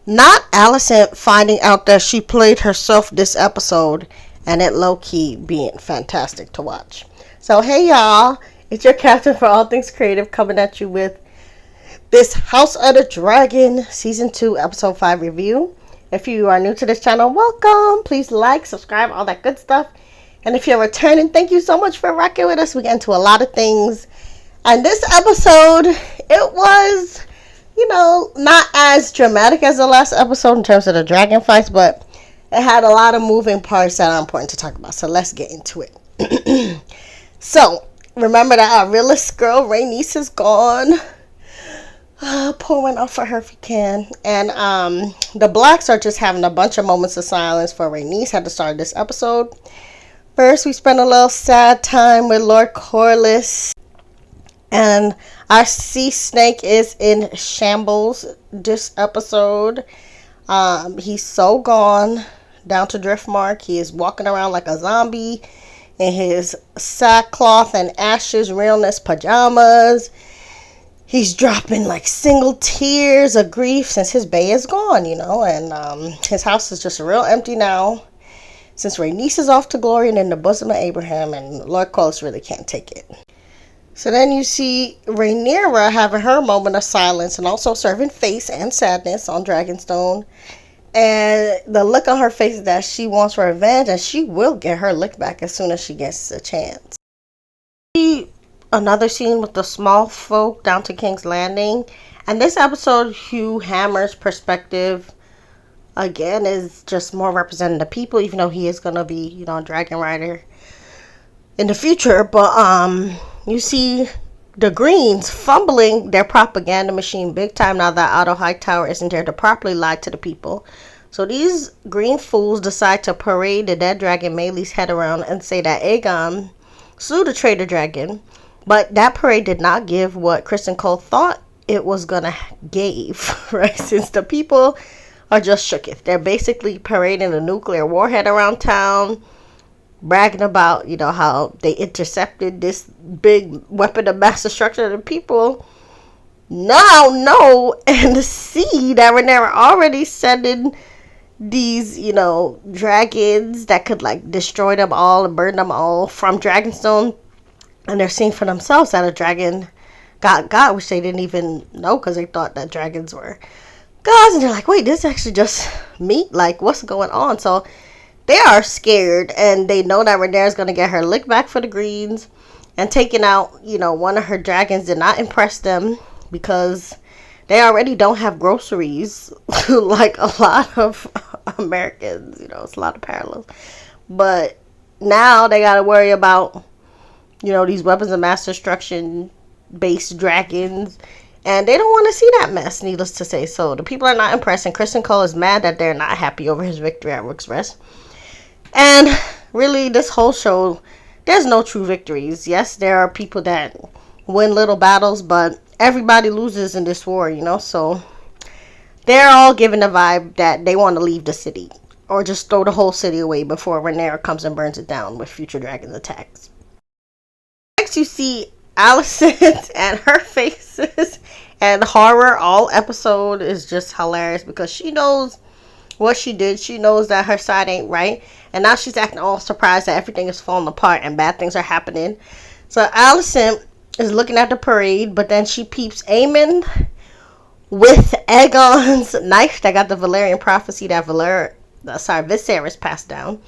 Not Alicent finding out that she played herself this episode and it low-key being fantastic to watch. So hey y'all, it's your captain for all things creative coming at you with this House of the Dragon Season 2 Episode 5 review. If you are new to this channel, welcome. Please like, subscribe, all that good stuff. And if you're returning, thank you so much for rocking with us. We get into a lot of things. And this episode, it was, not as dramatic as the last episode in terms of the dragon fights, but it had a lot of moving parts that are important to talk about. So let's get into it. So, remember that our realist girl, Rhaenys, is gone. Pour one out for her if you can. And the blacks are just having a bunch of moments of silence for Rhaenys at the start of this episode. First, we spent a little sad time with Lord Corlys. And our sea snake is in shambles this episode. He's so gone down to Driftmark. He is walking around like a zombie in his sackcloth and ashes realness pajamas. He's dropping like single tears of grief since his bae is gone, and his house is just real empty now since Rhaenys is off to glory and in the bosom of Abraham, and Lord Corlys really can't take it. So then you see Rhaenyra having her moment of silence and also serving face and sadness on Dragonstone. And the look on her face is that she wants revenge, and she will get her lick back as soon as she gets a chance. Another scene with the small folk down to King's Landing. And this episode, Hugh Hammer's perspective, again, is just more representing the people, even though he is going to be, a dragon rider in the future. But you see the Greens fumbling their propaganda machine big time now that Otto Hightower isn't there to properly lie to the people. So these green fools decide to parade the dead dragon Melee's head around and say that Aegon slew the traitor dragon. But that parade did not give what Kristen Cole thought it was gonna give, right? Since the people are just shooketh. They're basically parading a nuclear warhead around town, bragging about, how they intercepted this big weapon of mass destruction. And people now know and see that Rhaenyra already sending these, dragons that could, destroy them all and burn them all from Dragonstone. And they're seeing for themselves that a dragon got, which they didn't even know because they thought that dragons were gods. And they're like, wait, this is actually just meat? What's going on? So they are scared, and they know that Rhaenyra's going to get her lick back for the Greens. And taking out, one of her dragons did not impress them because they already don't have groceries like a lot of Americans. It's a lot of parallels. But now they got to worry about these weapons of mass destruction based dragons, and they don't want to see that mess, needless to say. So the people are not impressed, and Kristen Cole is mad that they're not happy over his victory at Rook's Rest. And really, this whole show, there's no true victories. Yes, there are people that win little battles, but everybody loses in this war, so they're all given the vibe that they want to leave the city or just throw the whole city away before Rhaenyra comes and burns it down with future dragon attacks. You see Alicent and her faces and horror all episode is just hilarious because she knows what she did. She knows that her side ain't right, and now she's acting all surprised that everything is falling apart and bad things are happening. So Alicent is looking at the parade, but then she peeps Aemon with Aegon's knife that got the Valyrian prophecy that Viserys passed down,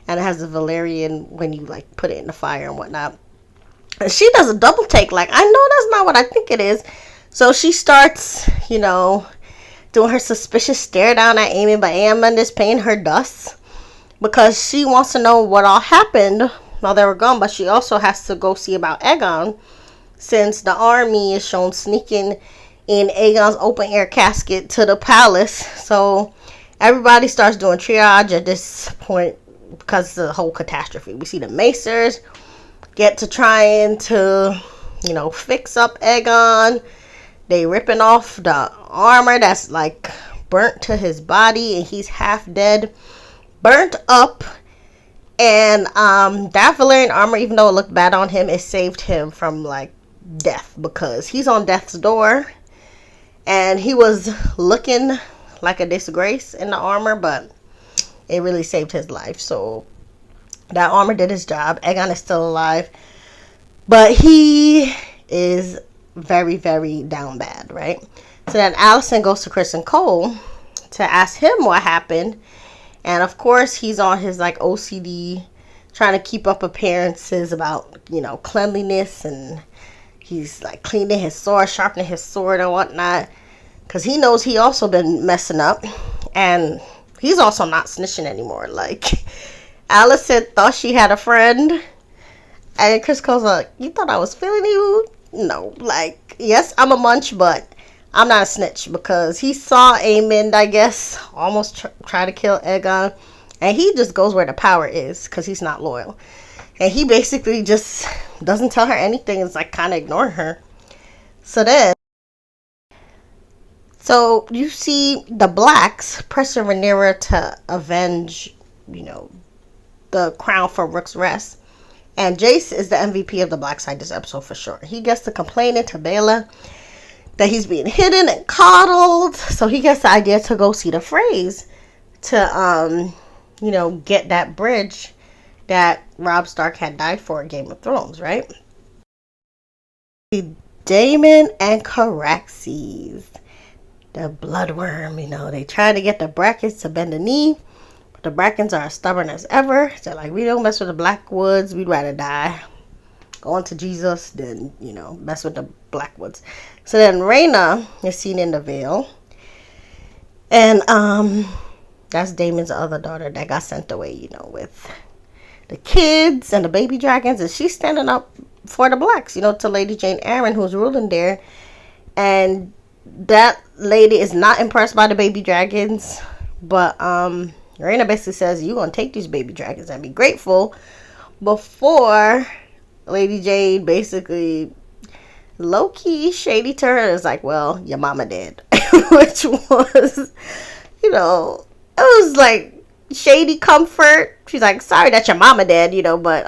and it has the Valyrian when you put it in the fire and whatnot. And she does a double take, I know that's not what I think it is. So she starts, doing her suspicious stare down at Aemon, but Aemon is paying her dust because she wants to know what all happened while they were gone. But she also has to go see about Aegon, since the army is shown sneaking in Aegon's open air casket to the palace. So everybody starts doing triage at this point because of the whole catastrophe. We see the Macers get to trying to, fix up Aegon. They ripping off the armor that's burnt to his body, and he's half dead, burnt up. And that Valyrian armor, even though it looked bad on him, it saved him from death, because he's on death's door and he was looking like a disgrace in the armor, but it really saved his life. So that armor did his job. Aegon is still alive, but he is very, very down bad, right? So then Alicent goes to Chris and Cole to ask him what happened. And of course, he's on his like OCD, trying to keep up appearances about, cleanliness. And he's like cleaning his sword, sharpening his sword and whatnot. Because he knows he also been messing up. And he's also not snitching anymore. Like, Alicent thought she had a friend. And Chris Cole's like, you thought I was feeling you? No. Like, yes, I'm a munch, but I'm not a snitch. Because he saw Aemond, I guess, almost try to kill Aegon. And he just goes where the power is. Because he's not loyal. And he basically just doesn't tell her anything. It's like kind of ignoring her. So you see the Blacks pressing Rhaenyra to avenge, the crown for Rook's Rest. And Jace is the MVP of the Black side this episode for sure. He gets to complaining to Baela that he's being hidden and coddled. So he gets the idea to go see the Freys to, get that bridge that Robb Stark had died for in Game of Thrones, right? Daemon and Caraxes, the bloodworm, they try to get the Brackens to bend the knee. The Brackens are as stubborn as ever. They're like, we don't mess with the Blackwoods. We'd rather die going to Jesus than, mess with the Blackwoods. So then Rhaena is seen in the Vale. And that's Daemon's other daughter that got sent away, with the kids and the baby dragons. And she's standing up for the Blacks, to Lady Jane Arryn, who's ruling there. And that lady is not impressed by the baby dragons. But Rhaena basically says, you're going to take these baby dragons and be grateful, before Lady Jade basically low-key shady to her. Is like, well, your mama did. Which was, it was like shady comfort. She's like, sorry that your mama did, but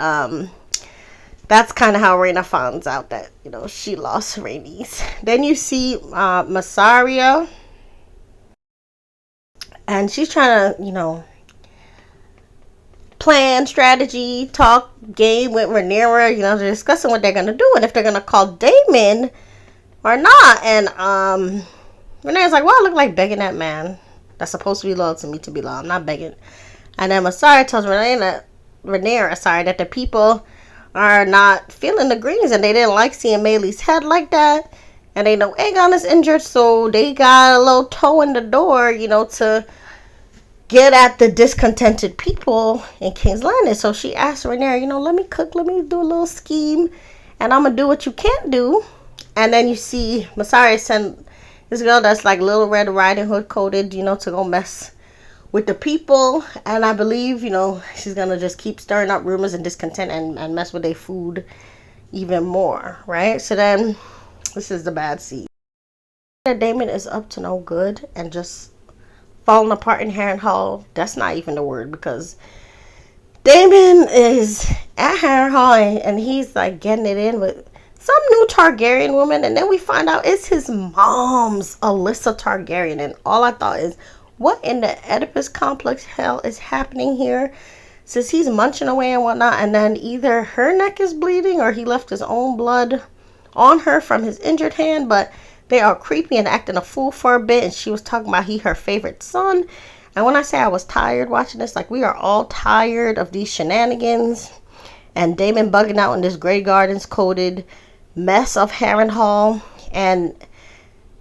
that's kind of how Rhaena finds out that, she lost Rhaenys. Then you see Mysaria. And she's trying to, plan, strategy, talk, game with Rhaenyra. They're discussing what they're going to do and if they're going to call Daemon or not. And Rhaenyra's like, well, I look like begging that man that's supposed to be loyal to me to be loyal. I'm not begging. And then Mysaria tells Rhaenyra, that the people are not feeling the greens and they didn't like seeing Melee's head like that. And they know Aegon is injured, so they got a little toe in the door, to get at the discontented people in King's Landing. So she asked Rhaenyra, let me cook, let me do a little scheme, and I'm going to do what you can't do. And then you see Mysaria send this girl that's like Little Red Riding Hood coded, to go mess with the people. And I believe, she's going to just keep stirring up rumors and discontent and mess with their food even more, right? So then this is the bad seed. Daemon is up to no good and just falling apart in Harrenhal. That's not even the word, because Daemon is at Harrenhal and he's like getting it in with some new Targaryen woman, and then we find out it's his mom's Alyssa Targaryen. And all I thought is, what in the Oedipus complex hell is happening here? Since he's munching away and whatnot, and then either her neck is bleeding or he left his own blood on her from his injured hand. But they are creepy and acting a fool for a bit. And she was talking about he her favorite son. And when I say I was tired watching this, like, we are all tired of these shenanigans. And Daemon bugging out in this Grey Gardens coded mess of Harrenhal. And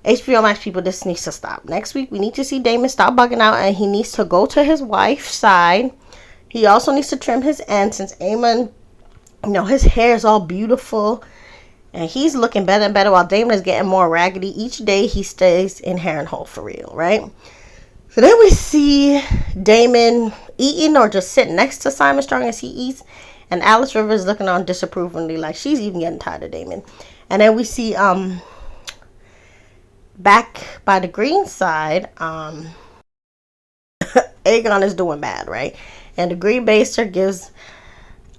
HBO Max people, this needs to stop. Next week we need to see Daemon stop bugging out, and he needs to go to his wife's side. He also needs to trim his ends, since Aemon, his hair is all beautiful and he's looking better and better, while Daemon is getting more raggedy each day he stays in Harrenhal, for real, right? So then we see Daemon eating or just sitting next to Simon Strong as he eats, and Alice Rivers looking on disapprovingly, like she's even getting tired of Daemon. And then we see back by the green side, Aegon is doing bad, right? And the Green Baster gives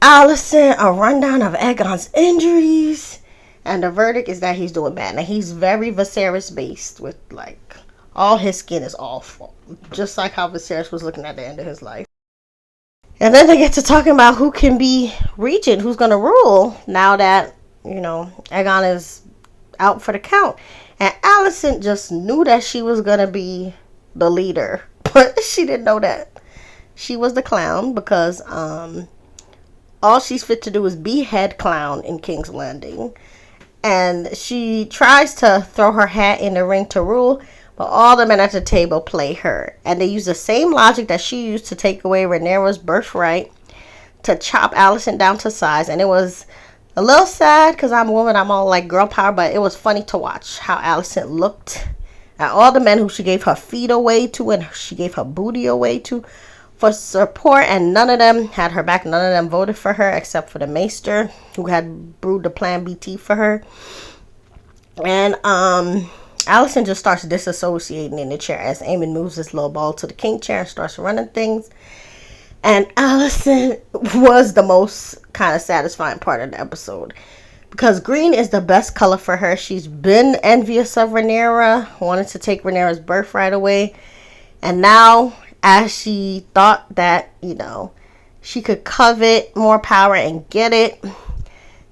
Alicent a rundown of Aegon's injuries, and the verdict is that he's doing bad. And he's very Viserys based, with like All his skin is awful, just like how Viserys was looking at the end of his life. And then they get to talking about who can be regent, who's going to rule now that, Aegon is out for the count. And Alicent just knew that she was going to be the leader, but she didn't know that she was the clown, because all she's fit to do is be head clown in King's Landing. And she tries to throw her hat in the ring to rule, but all the men at the table play her. And they use the same logic that she used to take away Rhaenyra's birthright, to chop Alicent down to size. And it was a little sad, because I'm a woman, I'm all like girl power, but it was funny to watch how Alicent looked at all the men who she gave her feet away to and she gave her booty away to for support, and none of them had her back. None of them voted for her except for the maester, who had brewed the plan BT for her. And Alicent just starts disassociating in the chair as Aemon moves his little ball to the king chair and starts running things. And Alicent was the most kind of satisfying part of the episode, because green is the best color for her. She's been envious of Rhaenyra, wanted to take Rhaenyra's birthright away. And now, as she thought that, she could covet more power and get it,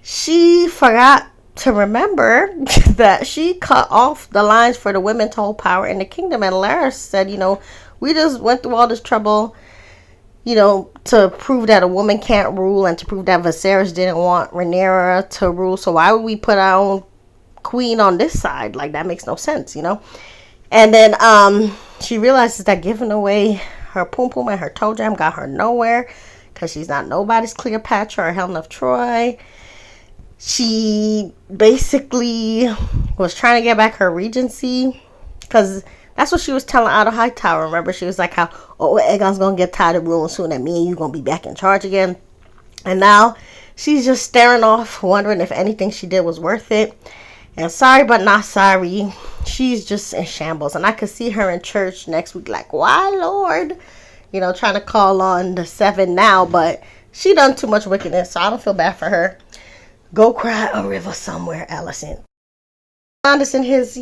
she forgot to remember that she cut off the lines for the women to hold power in the kingdom. And Larys said, we just went through all this trouble, to prove that a woman can't rule, and to prove that Viserys didn't want Rhaenyra to rule. So why would we put our own queen on this side? Like, that makes no sense, And then she realizes that giving away her pum pum and her toe jam got her nowhere, because she's not nobody's Cleopatra or Helen of Troy. She basically was trying to get back her regency, because that's what she was telling Otto Hightower. Remember, she was like, how, Aegon's going to get tired of ruling soon, and me and you going to be back in charge again. And now she's just staring off, wondering if anything she did was worth it. And sorry but not sorry, she's just in shambles. And I could see her in church next week like, why, Lord? Trying to call on the 7 now, but she done too much wickedness, so I don't feel bad for her. Go cry a river somewhere, Alicent. Is in his,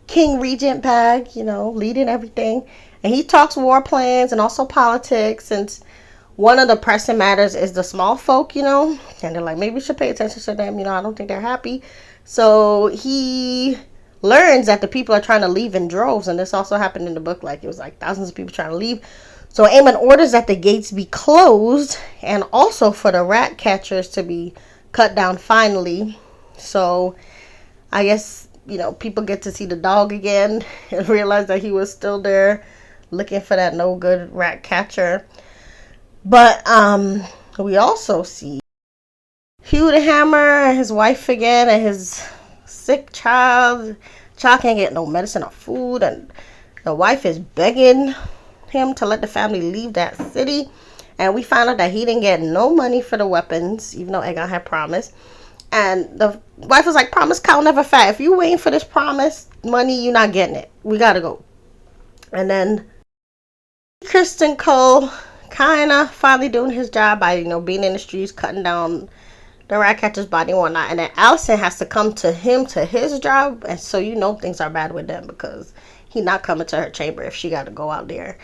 King Regent bag, leading everything. And he talks war plans and also politics. And one of the pressing matters is the small folk, and they're like, maybe we should pay attention to them. I don't think they're happy. So he learns that the people are trying to leave in droves. And this also happened in the book. Like, it was like thousands of people trying to leave. So Aemon orders that the gates be closed, and also for the rat catchers to be cut down finally. So I guess, people get to see the dog again and realize that he was still there looking for that no good rat catcher. But we also see Hugh the Hammer and his wife again, and his sick child. Child can't get no medicine or food, and the wife is begging him to let the family leave that city. And we found out that he didn't get no money for the weapons, even though Aegon had promised. And the wife was like, promise cow never fat. If you waiting for this promise money, you're not getting it. We gotta go. And then Kristen Cole kind of finally doing his job by, being in the streets, cutting down the rat catcher's body and whatnot. And then Alicent has to come to him to his job. And so things are bad with them, because he's not coming to her chamber if she got to go out there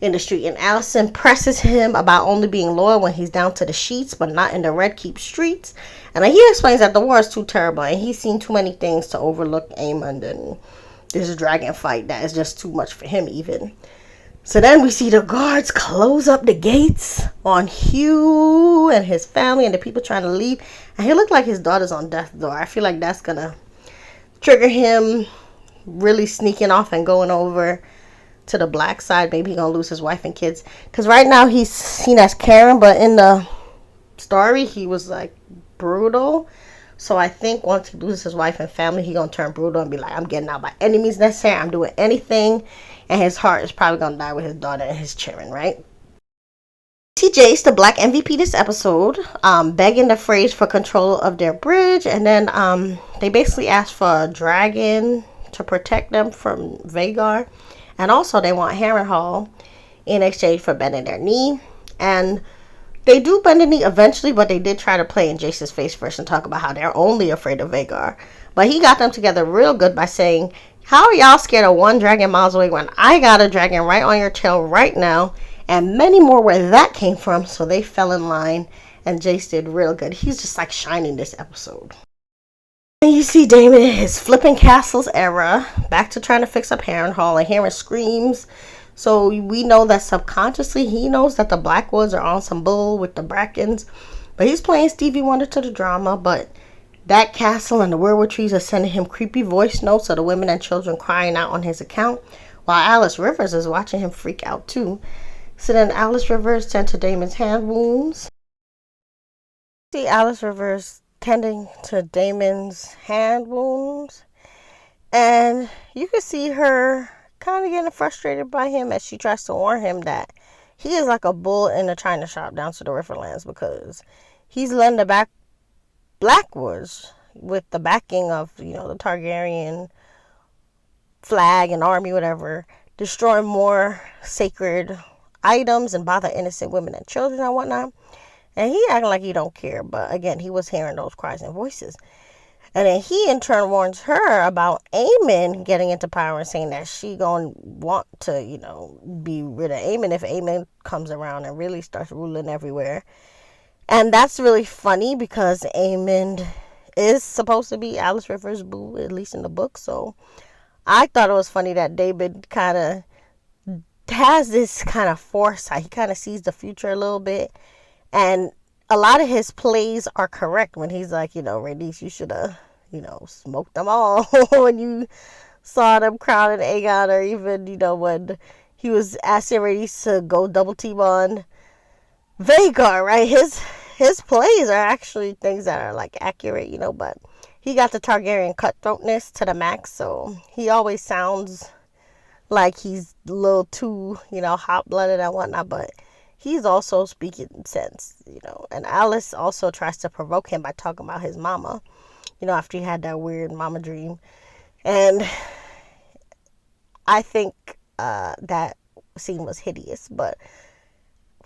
in the street. And Alicent presses him about only being loyal when he's down to the sheets, but not in the Red Keep streets. And he explains that the war is too terrible, and he's seen too many things to overlook Aemon and this dragon fight that is just too much for him even. So then we see the guards close up the gates on Hugh and his family and the people trying to leave. And he looked like his daughter's on death's door. I feel like that's gonna trigger him really sneaking off and going over to the black side. Maybe he's gonna lose his wife and kids, because right now he's seen as caring, but in the story he was like brutal. So I think once he loses his wife and family, he's gonna turn brutal and be like, I'm getting out by any means necessary, I'm doing anything. And his heart is probably gonna die with his daughter and his children, right? TJ's the black MVP this episode, begging the Freys for control of their bridge. And then they basically ask for a dragon to protect them from Vhagar. And also they want Harrenhal in exchange for bending their knee. And they do bend the knee eventually, but they did try to play in Jace's face first and talk about how they're only afraid of Vhagar. But he got them together real good by saying, How are y'all scared of one dragon miles away when I got a dragon right on your tail right now, and many more where that came from? So they fell in line, and Jace did real good. He's just like shining this episode. And you see Damon in his flipping castles era, back to trying to fix up Harrenhal, and hearing screams. So we know that subconsciously he knows that the Blackwoods are on some bull with the Brackens. But he's playing Stevie Wonder to the drama. But that castle and the weirwood trees are sending him creepy voice notes of the women and children crying out on his account, while Alice Rivers is watching him freak out too. So then Alice Rivers tend to Damon's hand wounds. See Alice Rivers tending to Damon's hand wounds, and you can see her kind of getting frustrated by him as she tries to warn him that he is like a bull in a china shop down to the Riverlands, because he's letting the Blackwoods, with the backing of the Targaryen flag and army, whatever, destroy more sacred items and bother innocent women and children and whatnot. And he acting like he don't care. But again, he was hearing those cries and voices. And then he in turn warns her about Aemon getting into power and saying that she gonna want to, be rid of Aemon if Aemon comes around and really starts ruling everywhere. And that's really funny because Aemon is supposed to be Alice Rivers' boo, at least in the book. So I thought it was funny that David kind of has this kind of foresight. He kind of sees the future a little bit. And a lot of his plays are correct when he's like, Rhaenys, you should have, smoked them all when you saw them crowning Aegon, or even, when he was asking Rhaenys to go double team on Vhagar, right? His plays are actually things that are like accurate, but he got the Targaryen cutthroatness to the max, so he always sounds like he's a little too, hot-blooded and whatnot, but he's also speaking sense, and Alice also tries to provoke him by talking about his mama, after he had that weird mama dream. And I think that scene was hideous, but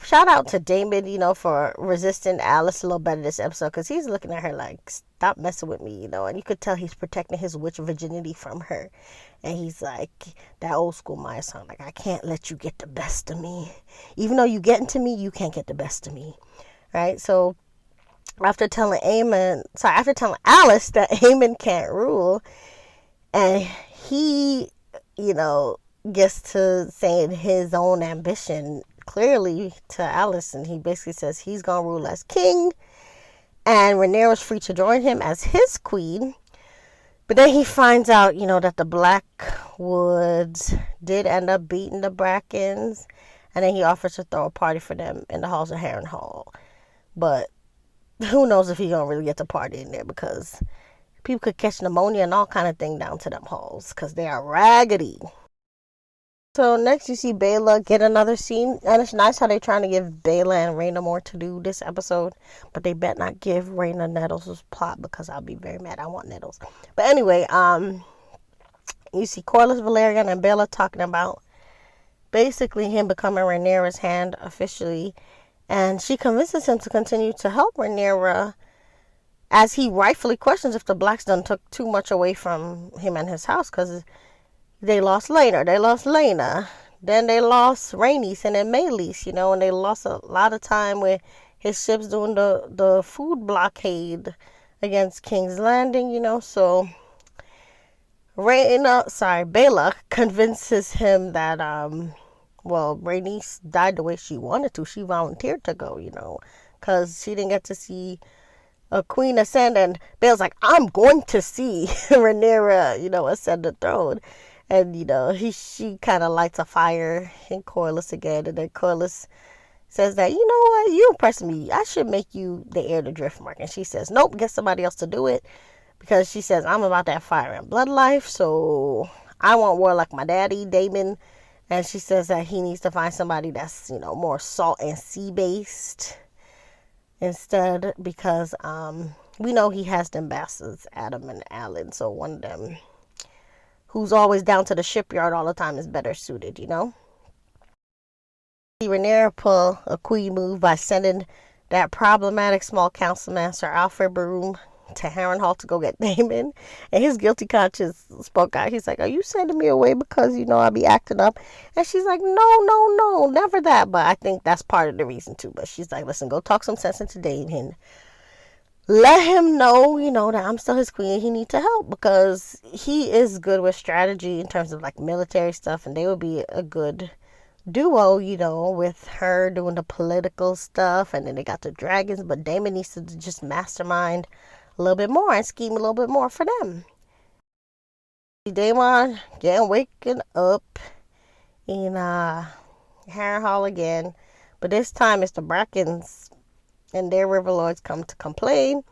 shout out to Damon, for resisting Alice a little better this episode, because he's looking at her like, stop messing with me, and you could tell he's protecting his witch virginity from her. And he's like, that old school Maya song, like, I can't let you get the best of me. Even though you get into me, you can't get the best of me, right? So after telling Alice that Aemon can't rule, and he, gets to saying his own ambition clearly to Alice, and he basically says he's gonna rule as king, and Rhaenyra was free to join him as his queen. But then he finds out, that the Blackwoods did end up beating the Brackens, and then he offers to throw a party for them in the halls of Harrenhal. But who knows if he's gonna really get the party in there, because people could catch pneumonia and all kind of thing down to them halls, because they are raggedy. So next you see Baela get another scene, and it's nice how they're trying to give Baela and Rhaena more to do this episode, but they bet not give Rhaena Nettles' plot, because I'll be very mad. I want Nettles. But anyway, you see Corlys Velaryon and Baela talking about basically him becoming Rhaenyra's hand officially, and she convinces him to continue to help Rhaenyra, as he rightfully questions if the Blacks done took too much away from him and his house, because they lost Laena, then they lost Rhaenys, and then Meleys, and they lost a lot of time with his ships doing the food blockade against King's Landing, so Baela convinces him that, Rhaenys died the way she wanted to. She volunteered to go, because she didn't get to see a queen ascend, and Baela's like, I'm going to see Rhaenyra, ascend the throne. And, she kind of lights a fire in Corlys again. And then Corlys says that, you know what, you impress me. I should make you the heir to Driftmark. And she says, nope, get somebody else to do it. Because she says, I'm about that fire and blood life. So I want war like my daddy, Daemon. And she says that he needs to find somebody that's, more salt and sea based instead. Because we know he has them bastards, Adam and Alan. So one of them, who's always down to the shipyard all the time, is better suited, Rhaenyra pull a queen move by sending that problematic small councilman, Sir Alfred Broom, to Harrenhal to go get Damon, and his guilty conscience spoke out. He's like, "Are you sending me away because I be acting up?" And she's like, "No, no, no, never that." But I think that's part of the reason too. But she's like, "Listen, go talk some sense into Damon. Let him know, that I'm still his queen. He needs to help because he is good with strategy in terms of like military stuff, and they would be a good duo, with her doing the political stuff, and then they got the dragons, but Damon needs to just mastermind a little bit more and scheme a little bit more for them." Damon getting waking up in Harrenhal again, but this time it's the Brackens and their Riverlords come to complain,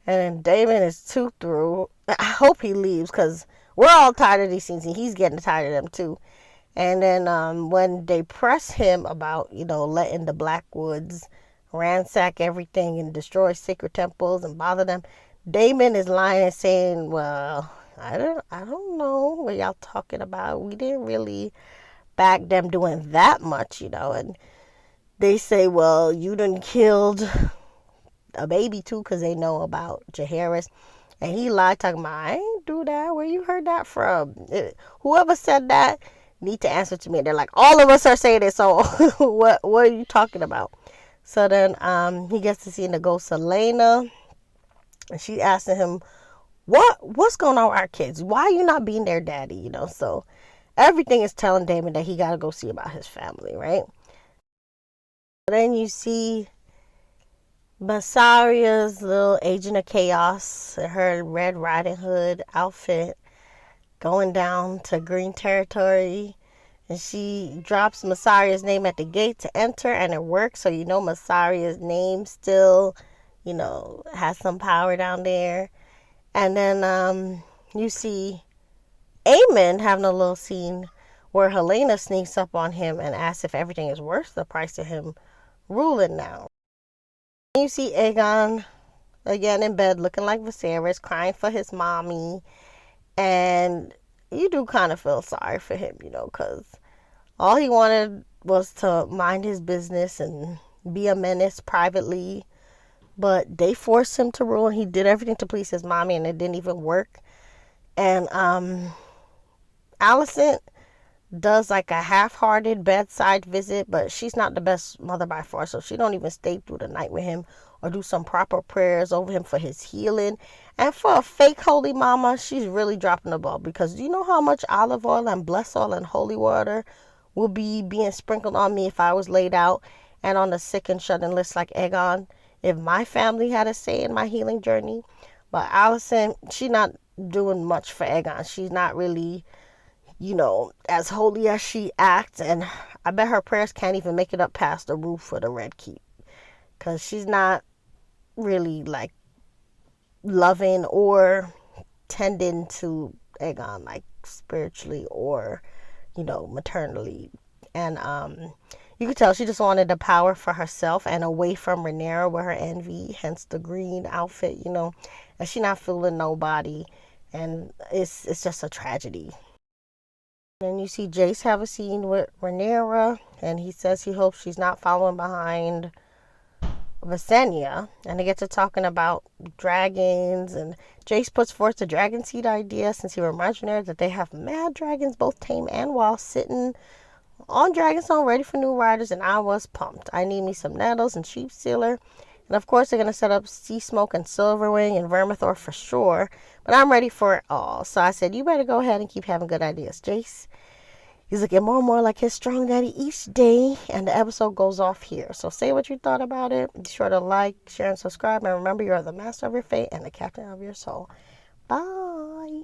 and Damon is too through. I hope he leaves because we're all tired of these scenes, and he's getting tired of them too. And then when they press him about, letting the Blackwoods ransack everything and destroy sacred temples and bother them, Damon is lying and saying, "Well, I don't know what y'all talking about. We didn't really back them doing that much, And they say, "Well, you done killed a baby too," because they know about Jaehaerys. And he lied, talking about, "I ain't do that. Where you heard that from?" Whoever said that need to answer to me. They're like, "All of us are saying it, so what are you talking about?" So then he gets to see the ghost of Lena, and she asking him, what's going on with our kids? Why are you not being their daddy? So everything is telling Damon that he got to go see about his family, right? Then you see Masaria's little agent of chaos, her Red Riding Hood outfit, going down to green territory, and she drops Masaria's name at the gate to enter, and it works. So Masaria's name still has some power down there. And then you see Aemon having a little scene where Helena sneaks up on him and asks if everything is worth the price of him ruling now. You see Aegon again in bed looking like Viserys, crying for his mommy, and you do kind of feel sorry for him, because all he wanted was to mind his business and be a menace privately, but they forced him to rule, and he did everything to please his mommy, and it didn't even work. And Alicent does like a half-hearted bedside visit, but she's not the best mother by far, so she don't even stay through the night with him or do some proper prayers over him for his healing. And for a fake holy mama, she's really dropping the ball, because do you know how much olive oil and blessed oil and holy water will be being sprinkled on me if I was laid out and on the sick and shut-in list like Aegon, if my family had a say in my healing journey? But Alicent, she's not doing much for Aegon. She's not really as holy as she acts, and I bet her prayers can't even make it up past the roof for the Red Keep, because she's not really like loving or tending to Aegon like spiritually or maternally. And you could tell she just wanted the power for herself and away from Rhaenyra with her envy, hence the green outfit, and she not fooling nobody, and it's just a tragedy. Then you see Jace have a scene with Rhaenyra, and he says he hopes she's not following behind Visenya, and they get to talking about dragons, and Jace puts forth the dragon seed idea, since he reminds Rhaenyra that they have mad dragons, both tame and wild, sitting on Dragonstone ready for new riders, and I was pumped. I need me some nettles and sheep sealer. And of course, they're going to set up Sea Smoke and Silverwing and Vermithor for sure. But I'm ready for it all. So I said, you better go ahead and keep having good ideas, Jace. He's looking more and more like his strong daddy each day. And the episode goes off here. So say what you thought about it. Be sure to like, share, and subscribe. And remember, you're the master of your fate and the captain of your soul. Bye.